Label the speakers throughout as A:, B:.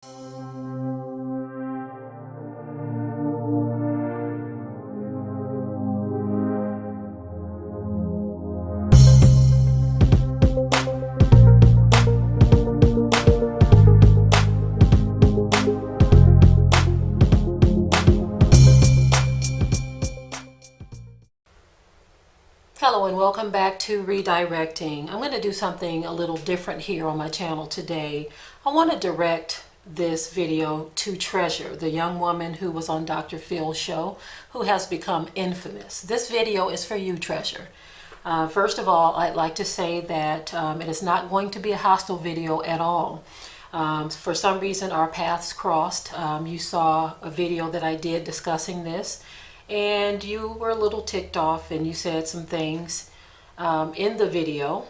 A: Hello and welcome back to Redirecting. I'm going to do something a little different here on my channel today. I want to direct this video to Treasure, the young woman who was on Dr. Phil's show, who has become infamous. This video is for you, Treasure. First of all, I'd like to say that it is not going to be a hostile video at all. For some reason, our paths crossed. You saw a video that I did discussing this, and you were a little ticked off and you said some things in the video.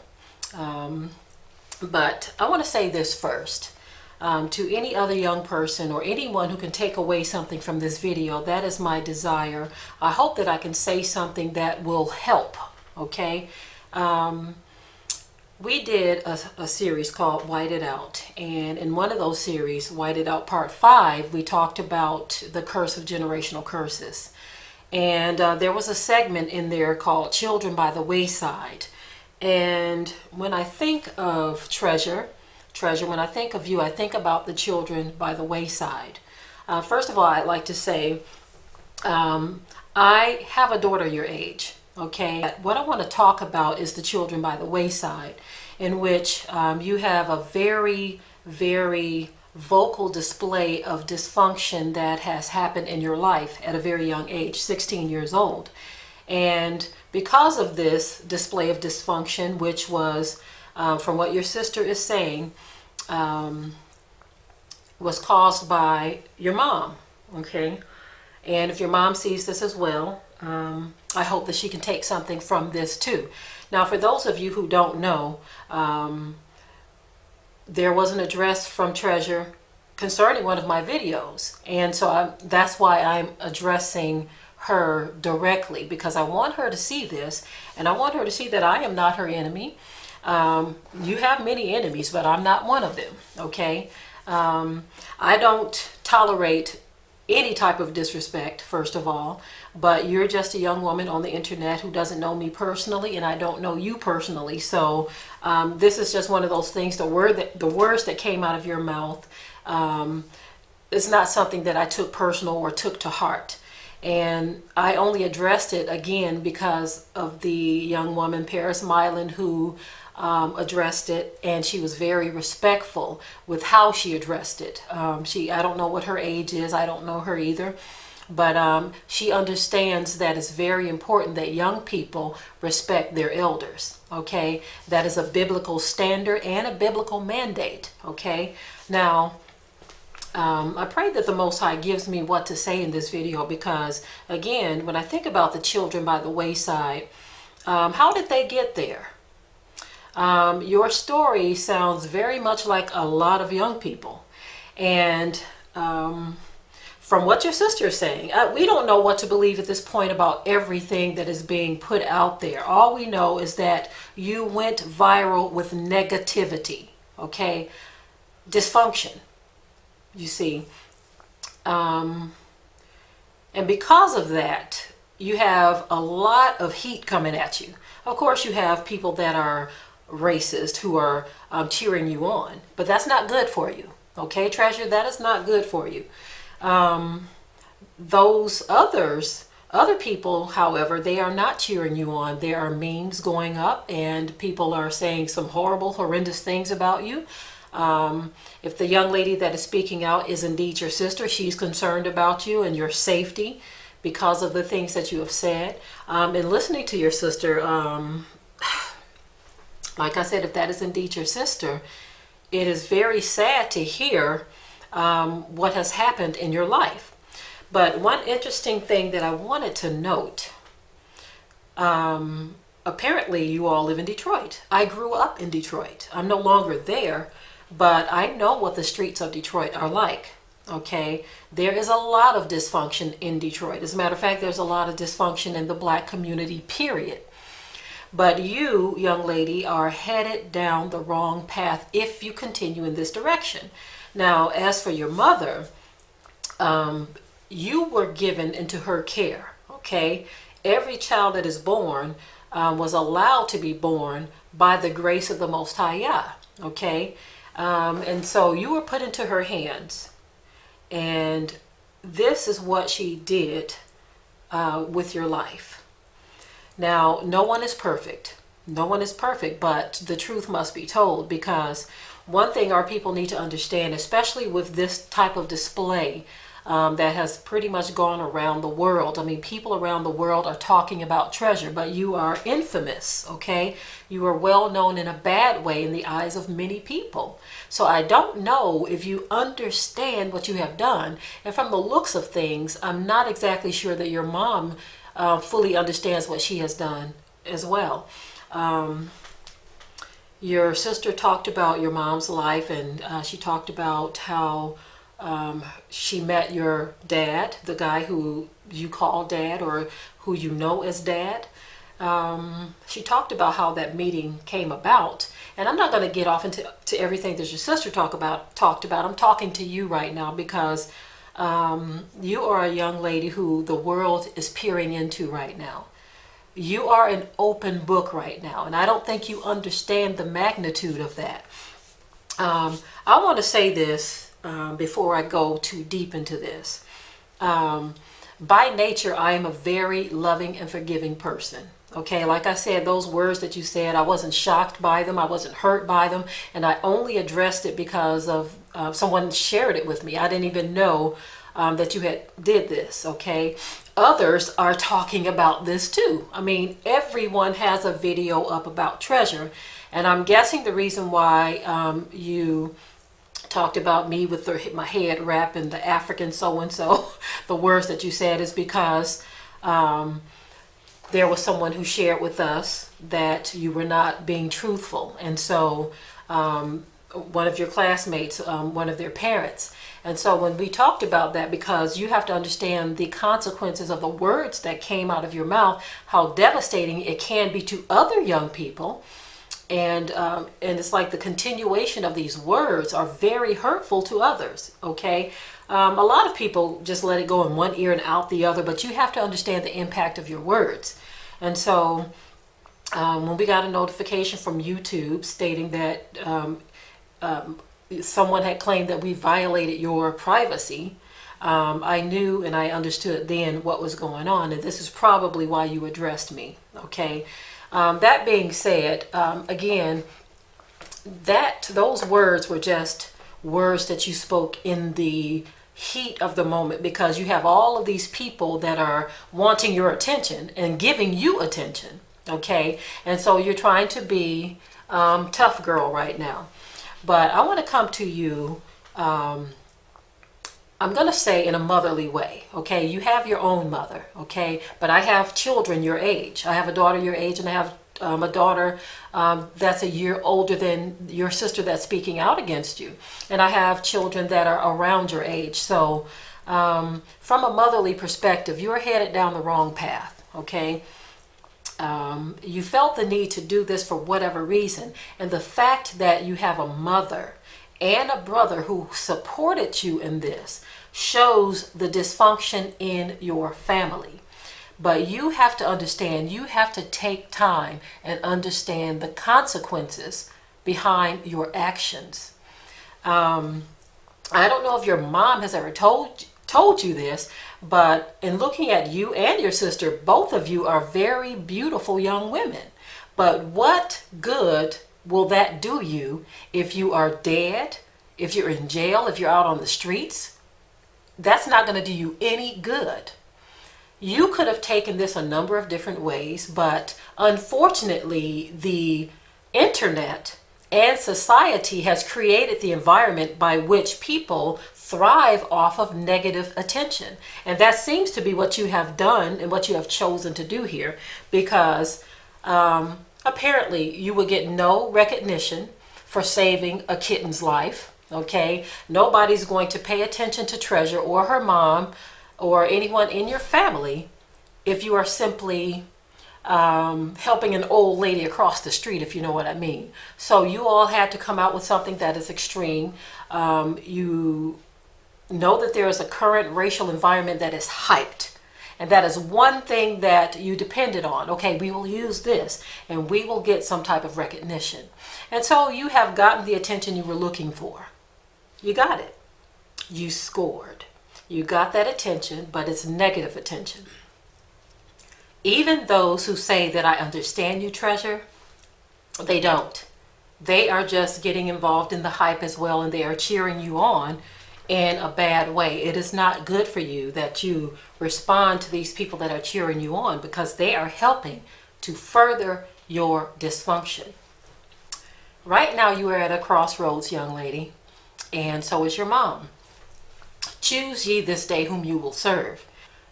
A: But I want to say this first. To any other young person or anyone who can take away something from this video, that is my desire. I hope that I can say something that will help, okay? We did a series called White It Out, and in one of those series, White It Out Part 5, we talked about the curse of generational curses. And there was a segment in there called Children by the Wayside. And when I think of Treasure, when I think of you, I think about the children by the wayside. First of all, I'd like to say, I have a daughter your age, okay? What I want to talk about is the children by the wayside, in which you have a very, very vocal display of dysfunction that has happened in your life at a very young age, 16 years old. And because of this display of dysfunction, which was, from what your sister is saying, was caused by your mom, okay? And if your mom sees this as well, I hope that she can take something from this too. Now, for those of you who don't know, there was an address from Treasure concerning one of my videos. And so that's why I'm addressing her directly, because I want her to see this, and I want her to see that I am not her enemy. You have many enemies, but I'm not one of them, okay? I don't tolerate any type of disrespect, first of all, but you're just a young woman on the internet who doesn't know me personally, and I don't know you personally. So this is just one of those things, the words that came out of your mouth, is not something that I took personal or took to heart. And I only addressed it again because of the young woman, Paris Mylan, who addressed it, and she was very respectful with how she addressed it. I don't know what her age is, I don't know her either, but she understands that it's very important that young people respect their elders, okay? That is a biblical standard and a biblical mandate, okay? Now, I pray that the Most High gives me what to say in this video, because again, when I think about the children by the wayside, how did they get there? Your story sounds very much like a lot of young people. And from what your sister is saying, we don't know what to believe at this point about everything that is being put out there. All we know is that you went viral with negativity, okay? Dysfunction, you see. And because of that, you have a lot of heat coming at you. Of course, you have people that are racist who are cheering you on, but that's not good for you, okay, Treasure? That is not good for you. Those other people, however, they are not cheering you on. There are memes going up and people are saying some horrible, horrendous things about you. If the young lady that is speaking out is indeed your sister, she's concerned about you and your safety because of the things that you have said. And listening to your sister, like I said, if that is indeed your sister, it is very sad to hear what has happened in your life. But one interesting thing that I wanted to note, apparently you all live in Detroit. I grew up in Detroit. I'm no longer there, but I know what the streets of Detroit are like. Okay, there is a lot of dysfunction in Detroit. As a matter of fact, there's a lot of dysfunction in the Black community, period. But you, young lady, are headed down the wrong path if you continue in this direction. Now, as for your mother, you were given into her care, okay? Every child that is born was allowed to be born by the grace of the Most High Yah, okay? And so you were put into her hands, and this is what she did with your life. Now, no one is perfect. No one is perfect, but the truth must be told, because one thing our people need to understand, especially with this type of display that has pretty much gone around the world. I mean, people around the world are talking about Treasure, but you are infamous, okay? You are well known in a bad way in the eyes of many people. So I don't know if you understand what you have done. And from the looks of things, I'm not exactly sure that your mom fully understands what she has done as well. Your sister talked about your mom's life, and she talked about how she met your dad, the guy who you call dad or who you know as dad. She talked about how that meeting came about. And I'm not going to get off into everything that your sister talked about. I'm talking to you right now because you are a young lady who the world is peering into right now. You are an open book right now, and I don't think you understand the magnitude of that. I want to say this before I go too deep into this. By nature, I am a very loving and forgiving person. Okay, like I said, those words that you said, I wasn't shocked by them, I wasn't hurt by them, and I only addressed it because of someone shared it with me. I didn't even know that you had did this, okay? Others are talking about this too. I mean, everyone has a video up about Treasure, and I'm guessing the reason why you talked about me with my head wrapped in the African so-and-so, the words that you said, is because there was someone who shared with us that you were not being truthful. And so one of your classmates, one of their parents. And so when we talked about that, because you have to understand the consequences of the words that came out of your mouth, how devastating it can be to other young people. And it's like the continuation of these words are very hurtful to others, okay? A lot of people just let it go in one ear and out the other, but you have to understand the impact of your words. And so when we got a notification from YouTube stating that someone had claimed that we violated your privacy, I knew and I understood then what was going on, and this is probably why you addressed me, okay? That being said, again, those words were just words that you spoke in the heat of the moment, because you have all of these people that are wanting your attention and giving you attention, okay? And so you're trying to be tough girl right now. But I want to come to you, I'm going to say in a motherly way, okay? You have your own mother, okay? But I have children your age. I have a daughter your age, and I have a daughter that's a year older than your sister that's speaking out against you. And I have children that are around your age. So from a motherly perspective, you're headed down the wrong path, okay? You felt the need to do this for whatever reason. And the fact that you have a mother and a brother who supported you in this shows the dysfunction in your family. But you have to understand, you have to take time and understand the consequences behind your actions. I don't know if your mom has ever told you this, but in looking at you and your sister, both of you are very beautiful young women. But what good will that do you if you are dead, if you're in jail, if you're out on the streets? That's not going to do you any good. You could have taken this a number of different ways, but unfortunately, the internet and society has created the environment by which people thrive off of negative attention. And that seems to be what you have done and what you have chosen to do here, because apparently you will get no recognition for saving a kitten's life, okay? Nobody's going to pay attention to Treasure or her mom or anyone in your family if you are simply helping an old lady across the street, if you know what I mean. So you all had to come out with something that is extreme. You know that there is a current racial environment that is hyped. And that is one thing that you depended on. Okay, we will use this and we will get some type of recognition. And so you have gotten the attention you were looking for. You got it. You scored. You got that attention, but it's negative attention. Even those who say that I understand you, Treasure, they don't. They are just getting involved in the hype as well, and they are cheering you on in a bad way. It is not good for you that you respond to these people that are cheering you on, because they are helping to further your dysfunction. Right now you are at a crossroads, young lady, and so is your mom. Choose ye this day whom you will serve.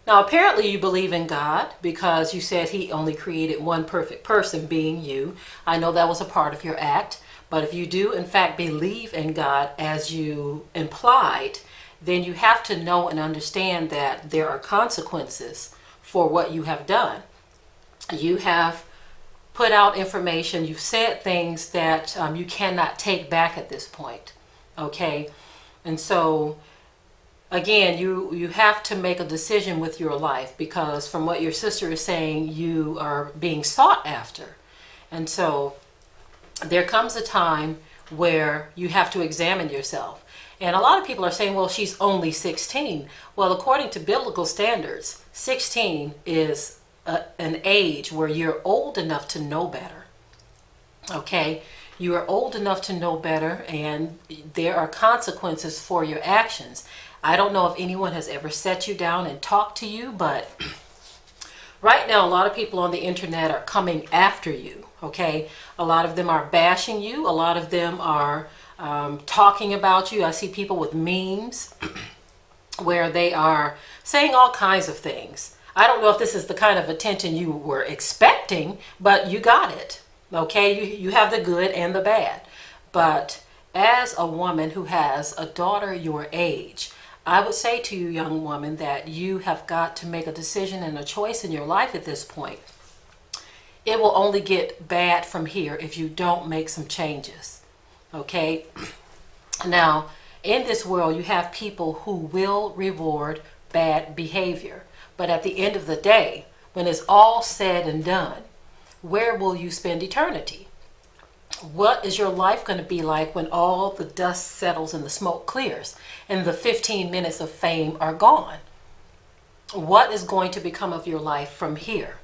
A: Now apparently you believe in God, because you said he only created one perfect person, being you. I know that was a part of your act. But if you do, in fact, believe in God as you implied, then you have to know and understand that there are consequences for what you have done. You have put out information, you've said things that you cannot take back at this point. Okay? And so, again, you have to make a decision with your life, because from what your sister is saying, you are being sought after. And so there comes a time where you have to examine yourself. And a lot of people are saying, well, she's only 16. Well, according to biblical standards, 16 is an age where you're old enough to know better. Okay? You are old enough to know better, and there are consequences for your actions. I don't know if anyone has ever sat you down and talked to you, but right now a lot of people on the internet are coming after you. Okay, a lot of them are bashing you. A lot of them are talking about you. I see people with memes where they are saying all kinds of things. I don't know if this is the kind of attention you were expecting, but you got it. Okay, you have the good and the bad. But as a woman who has a daughter your age, I would say to you, young woman, that you have got to make a decision and a choice in your life at this point. It will only get bad from here if you don't make some changes. Okay? Now, in this world, you have people who will reward bad behavior. But at the end of the day, when it's all said and done, where will you spend eternity? What is your life going to be like when all the dust settles and the smoke clears and the 15 minutes of fame are gone? What is going to become of your life from here?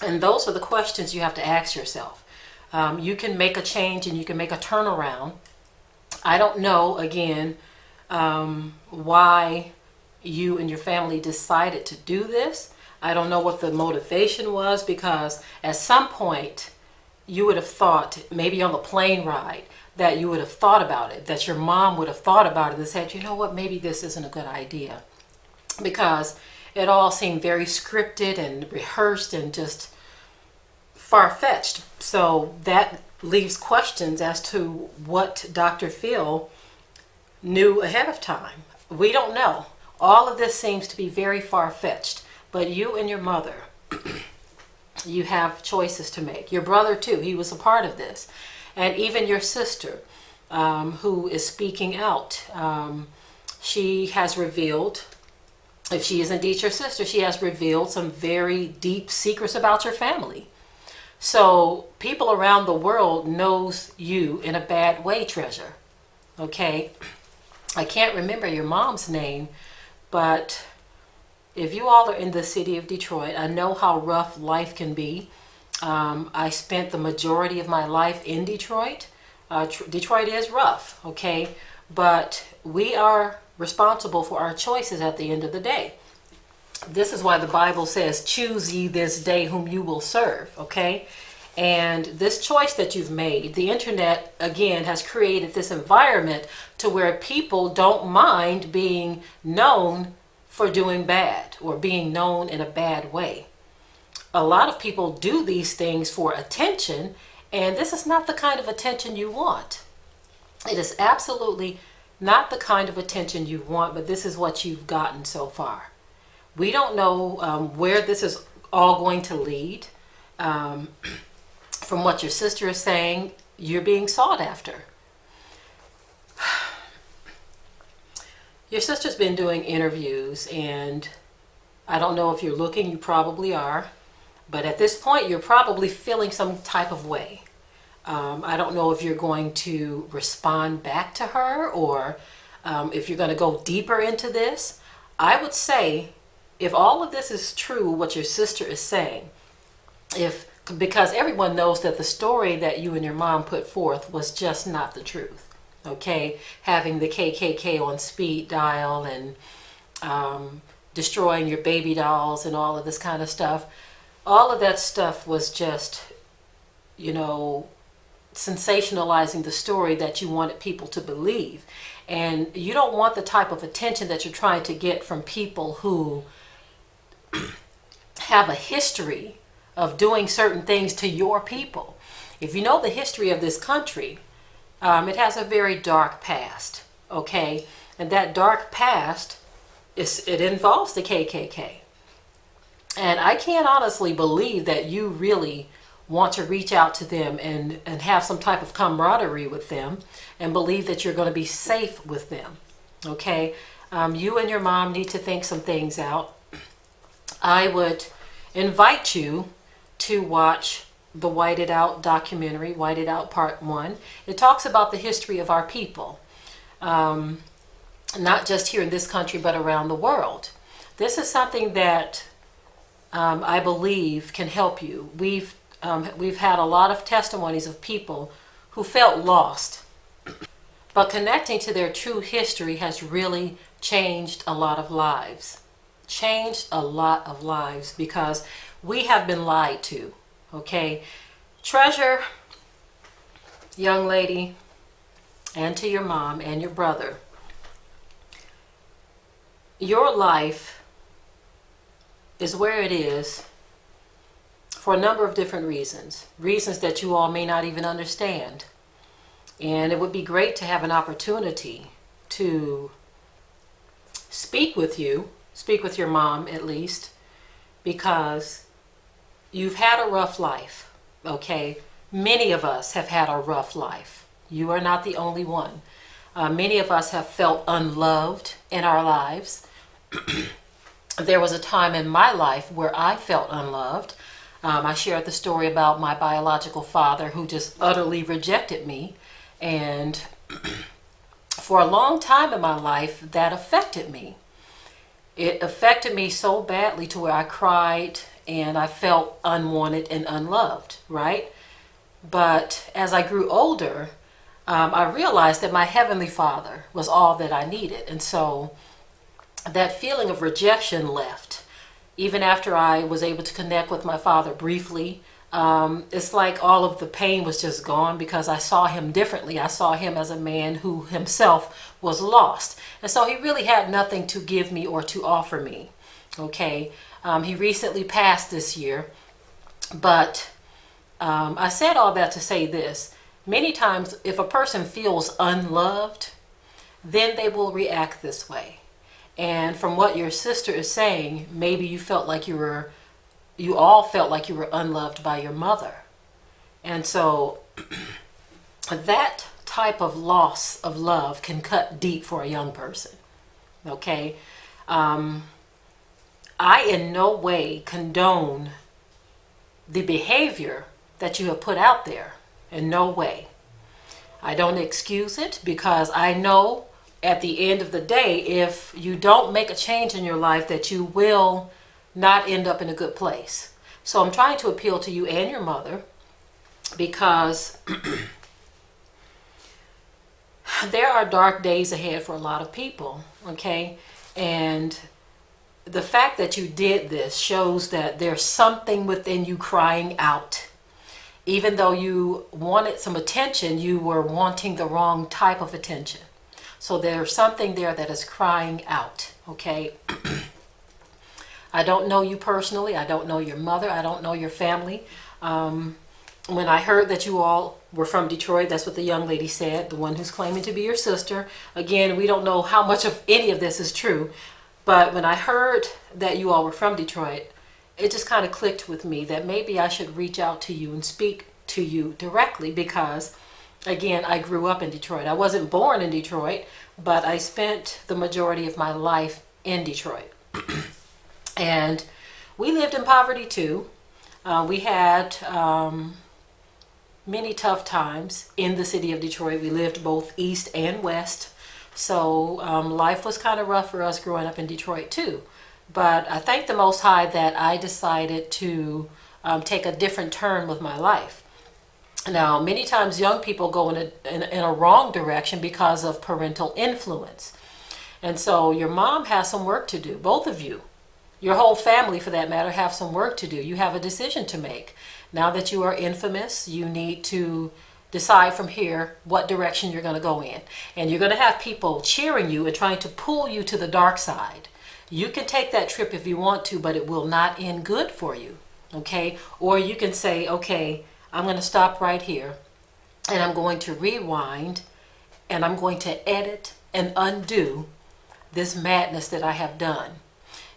A: And those are the questions you have to ask yourself. You can make a change and you can make a turnaround. I don't know, again, why you and your family decided to do this. I don't know what the motivation was, because at some point you would have thought, maybe on the plane ride, that you would have thought about it, that your mom would have thought about it and said, you know what, maybe this isn't a good idea. Because it all seemed very scripted and rehearsed and just far-fetched. So that leaves questions as to what Dr. Phil knew ahead of time. We don't know. All of this seems to be very far-fetched. But you and your mother, you have choices to make. Your brother too, he was a part of this. And even your sister, who is speaking out, she has revealed, if she is indeed your sister, she has revealed some very deep secrets about your family. So people around the world knows you in a bad way, Treasure. Okay? I can't remember your mom's name, but if you all are in the city of Detroit, I know how rough life can be. I spent the majority of my life in Detroit. Detroit is rough, okay? But we are responsible for our choices at the end of the day. This is why the Bible says, choose ye this day whom you will serve, okay? And this choice that you've made, the internet, again, has created this environment to where people don't mind being known for doing bad or being known in a bad way. A lot of people do these things for attention, and this is not the kind of attention you want. It is absolutely not the kind of attention you want, but this is what you've gotten so far. We don't know where this is all going to lead. From what your sister is saying, you're being sought after. Your sister's been doing interviews, and I don't know if you're looking, you probably are. But at this point, you're probably feeling some type of way. I don't know if you're going to respond back to her, or if you're going to go deeper into this. I would say, if all of this is true, what your sister is saying, because everyone knows that the story that you and your mom put forth was just not the truth. Okay, having the KKK on speed dial and destroying your baby dolls and all of this kind of stuff. All of that stuff was just, sensationalizing the story that you wanted people to believe. And you don't want the type of attention that you're trying to get from people who have a history of doing certain things to your people. If you know the history of this country, it has a very dark past, okay? And that dark past, it involves the KKK. And I can't honestly believe that you really want to reach out to them and have some type of camaraderie with them and believe that you're going to be safe with them, okay? You and your mom need to think some things out. I would invite you to watch the Whited Out documentary, Whited Out Part 1. It talks about the history of our people, not just here in this country, but around the world. This is something that I believe can help you. We've had a lot of testimonies of people who felt lost, but connecting to their true history has really changed a lot of lives. Changed a lot of lives, because we have been lied to, okay? Treasure, young lady, and to your mom and your brother, your life is where it is for a number of different reasons. Reasons that you all may not even understand. And it would be great to have an opportunity to speak with you, speak with your mom at least, because you've had a rough life, okay? Many of us have had a rough life. You are not the only one. Many of us have felt unloved in our lives. There was a time in my life where I felt unloved. I shared the story about my biological father who just utterly rejected me. And for a long time in my life, that affected me. It affected me so badly to where I cried and I felt unwanted and unloved, right? But as I grew older, I realized that my Heavenly Father was all that I needed. And so that feeling of rejection left. Even after I was able to connect with my father briefly, it's like all of the pain was just gone, because I saw him differently. I saw him as a man who himself was lost. And so he really had nothing to give me or to offer me. Okay. He recently passed this year, but I said all that to say this. Many times if a person feels unloved, then they will react this way. And from what your sister is saying, maybe you felt like you all felt like you were unloved by your mother. And so that type of loss of love can cut deep for a young person. Okay? I in no way condone the behavior that you have put out there. In no way. I don't excuse it, because I know at the end of the day, if you don't make a change in your life, that you will not end up in a good place. So I'm trying to appeal to you and your mother, because there are dark days ahead for a lot of people, okay? And the fact that you did this shows that there's something within you crying out. Even though you wanted some attention, you were wanting the wrong type of attention. So there's something there that is crying out, okay? I don't know you personally. I don't know your mother. I don't know your family. When I heard that you all were from Detroit, that's what the young lady said, the one who's claiming to be your sister. Again, we don't know how much of any of this is true. But when I heard that you all were from Detroit, it just kind of clicked with me that maybe I should reach out to you and speak to you directly because, again, I grew up in Detroit. I wasn't born in Detroit, but I spent the majority of my life in Detroit. And we lived in poverty too. We had many tough times in the city of Detroit. We lived both east and west. So life was kind of rough for us growing up in Detroit too. But I thank the Most High that I decided to take a different turn with my life. Now, many times young people go in a wrong direction because of parental influence. And so your mom has some work to do, both of you. Your whole family, for that matter, have some work to do. You have a decision to make. Now that you are infamous, you need to decide from here what direction you're going to go in. And you're going to have people cheering you and trying to pull you to the dark side. You can take that trip if you want to, but it will not end good for you. Okay? Or you can say, okay, I'm going to stop right here and I'm going to rewind and I'm going to edit and undo this madness that I have done.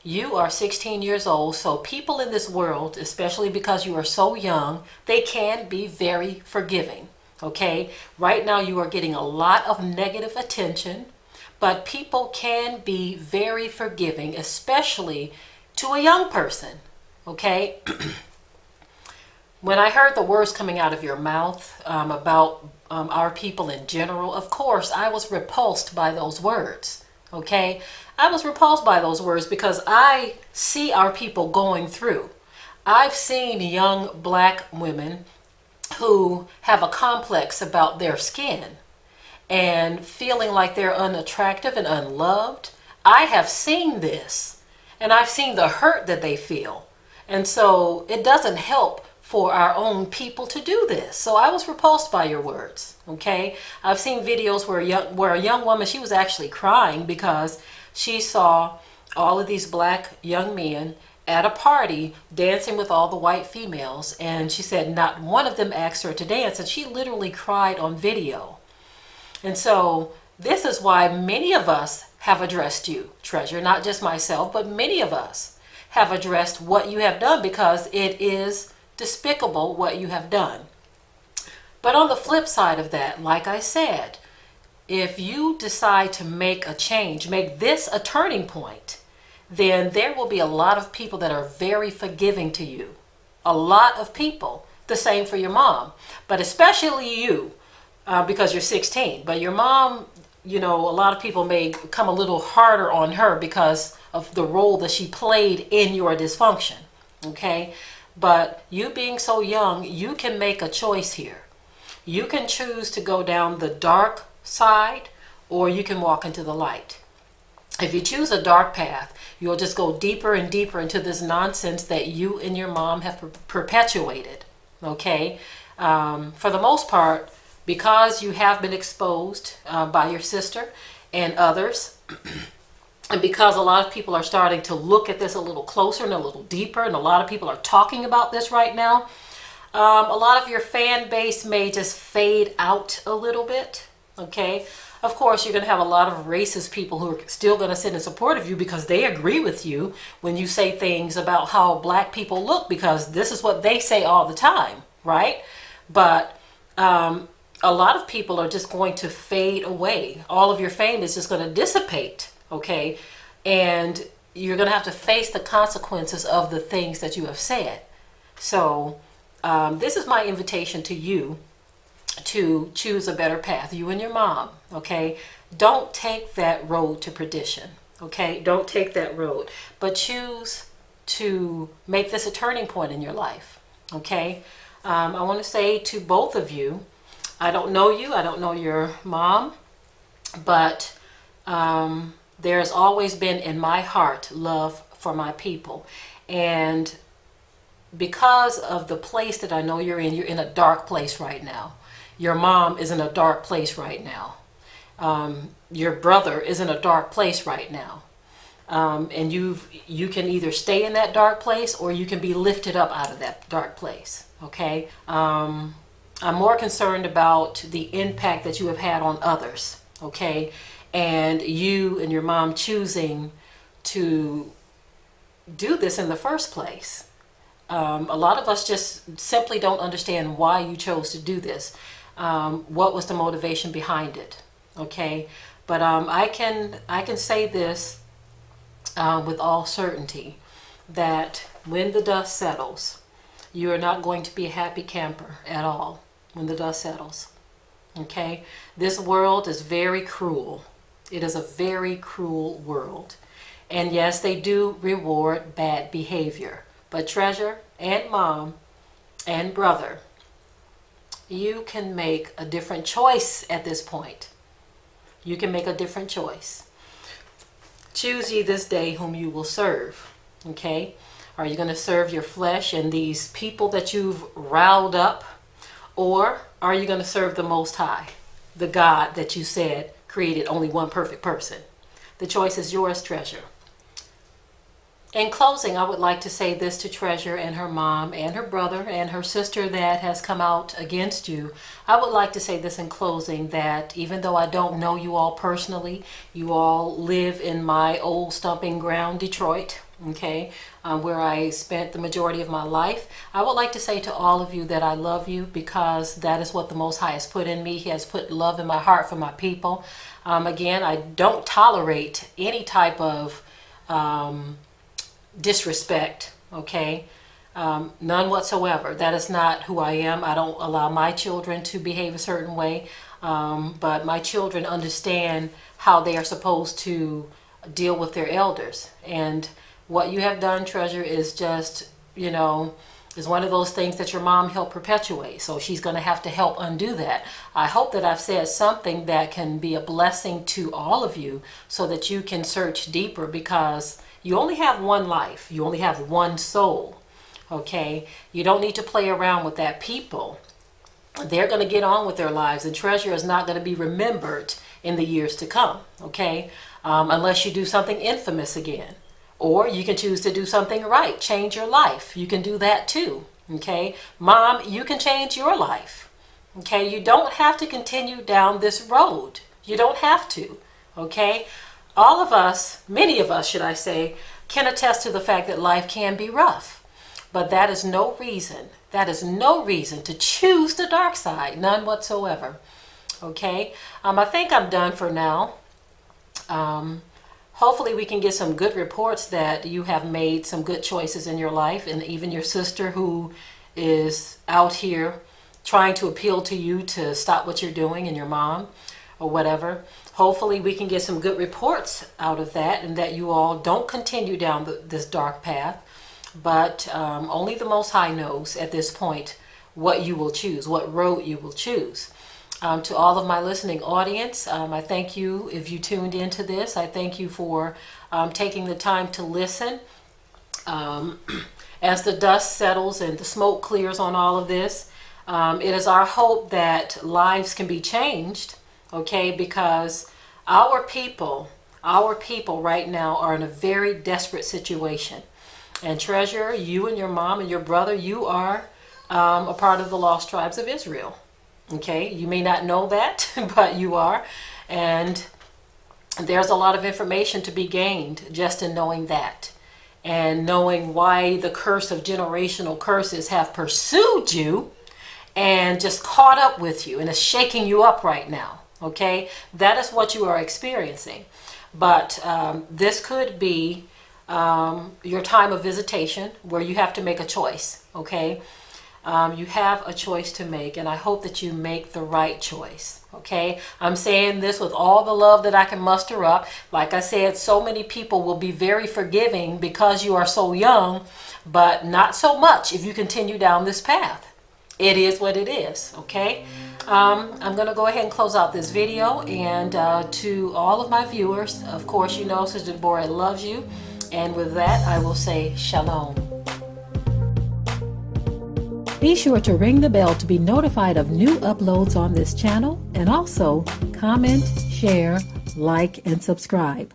A: You are 16 years old, so people in this world, especially because you are so young, they can be very forgiving, okay? Right now you are getting a lot of negative attention, but people can be very forgiving, especially to a young person, okay? When I heard the words coming out of your mouth about our people in general, of course, I was repulsed by those words, okay? I was repulsed by those words because I see our people going through. I've seen young black women who have a complex about their skin and feeling like they're unattractive and unloved. I have seen this and I've seen the hurt that they feel. And so it doesn't help for our own people to do this. So I was repulsed by your words, okay? I've seen videos where a young woman, she was actually crying because she saw all of these black young men at a party dancing with all the white females. And she said not one of them asked her to dance. And she literally cried on video. And so this is why many of us have addressed you, Treasure, not just myself, but many of us have addressed what you have done because it is despicable what you have done. But on the flip side of that, like I said, if you decide to make a change, make this a turning point, then there will be a lot of people that are very forgiving to you. A lot of people. The same for your mom. But especially you, because you're 16. But your mom, you know, a lot of people may come a little harder on her because of the role that she played in your dysfunction. Okay? But you being so young, you can make a choice here. You can choose to go down the dark side or you can walk into the light. If you choose a dark path, you'll just go deeper and deeper into this nonsense that you and your mom have perpetuated, okay? For the most part, because you have been exposed by your sister and others, and because a lot of people are starting to look at this a little closer and a little deeper, and a lot of people are talking about this right now, a lot of your fan base may just fade out a little bit. Okay, of course, you're going to have a lot of racist people who are still going to sit in support of you because they agree with you when you say things about how black people look because this is what they say all the time, right? But a lot of people are just going to fade away. All of your fame is just going to dissipate, okay? And you're going to have to face the consequences of the things that you have said. So this is my invitation to you to choose a better path, you and your mom, okay? Don't take that road to perdition, okay? Don't take that road, but choose to make this a turning point in your life, okay? I want to say to both of you, I don't know you, I don't know your mom, but there's always been in my heart love for my people. And because of the place that I know you're in a dark place right now. Your mom is in a dark place right now. Your brother is in a dark place right now. And you can either stay in that dark place or you can be lifted up out of that dark place. Okay? I'm more concerned about the impact that you have had on others. Okay? And you and your mom choosing to do this in the first place. A lot of us just simply don't understand why you chose to do this. What was the motivation behind it? Okay, but I can say this with all certainty, that when the dust settles, you are not going to be a happy camper at all when the dust settles. Okay, this world is very cruel. It is a very cruel world. And yes, they do reward bad behavior. But Treasure and Mom and brother, you can make a different choice at this point. You can make a different choice. Choose ye this day whom you will serve. Okay? Are you going to serve your flesh and these people that you've riled up? Or are you going to serve the Most High, the God that you said created only one perfect person? The choice is yours, Treasure. In closing, I would like to say this to Treasure and her mom and her brother and her sister that has come out against you. I would like to say this in closing, that even though I don't know you all personally, you all live in my old stomping ground, Detroit, okay, where I spent the majority of my life. I would like to say to all of you that I love you, because that is what the Most High has put in me. He has put love in my heart for my people. Again, I don't tolerate any type of disrespect, okay? None whatsoever. That is not who I am. I don't allow my children to behave a certain way, but my children understand how they are supposed to deal with their elders. And what you have done, Treasure, is just, you know, is one of those things that your mom helped perpetuate. So she's going to have to help undo that. I hope that I've said something that can be a blessing to all of you, so that you can search deeper, because you only have one life. You only have one soul. Okay? You don't need to play around with that. People, they're going to get on with their lives, and Treasure is not going to be remembered in the years to come. Okay? Unless you do something infamous again. Or you can choose to do something right. Change your life. You can do that too. Okay? Mom, you can change your life. Okay? You don't have to continue down this road. You don't have to. Okay? All of us, many of us should I say, can attest to the fact that life can be rough. But that is no reason to choose the dark side. None whatsoever. Okay? I think I'm done for now. Hopefully we can get some good reports that you have made some good choices in your life, and even your sister who is out here trying to appeal to you to stop what you're doing, and your mom or whatever. Hopefully we can get some good reports out of that, and that you all don't continue down this dark path. But only the Most High knows at this point what you will choose, what road you will choose. To all of my listening audience, I thank you if you tuned into this. I thank you for taking the time to listen. As the dust settles and the smoke clears on all of this, it is our hope that lives can be changed, okay? Because our people right now are in a very desperate situation. And Treasure, you and your mom and your brother, you are a part of the Lost Tribes of Israel. Okay, you may not know that, but you are. And there's a lot of information to be gained just in knowing that. And knowing why the curse of generational curses have pursued you and just caught up with you and is shaking you up right now. Okay, that is what you are experiencing. But this could be your time of visitation where you have to make a choice. Okay. You have a choice to make, and I hope that you make the right choice, okay? I'm saying this with all the love that I can muster up. Like I said, so many people will be very forgiving because you are so young, but not so much if you continue down this path. It is what it is, okay? I'm going to go ahead and close out this video, and to all of my viewers, of course, you know Sister Deborah loves you, and with that, I will say shalom. Be sure to ring the bell to be notified of new uploads on this channel, and also comment, share, like, and subscribe.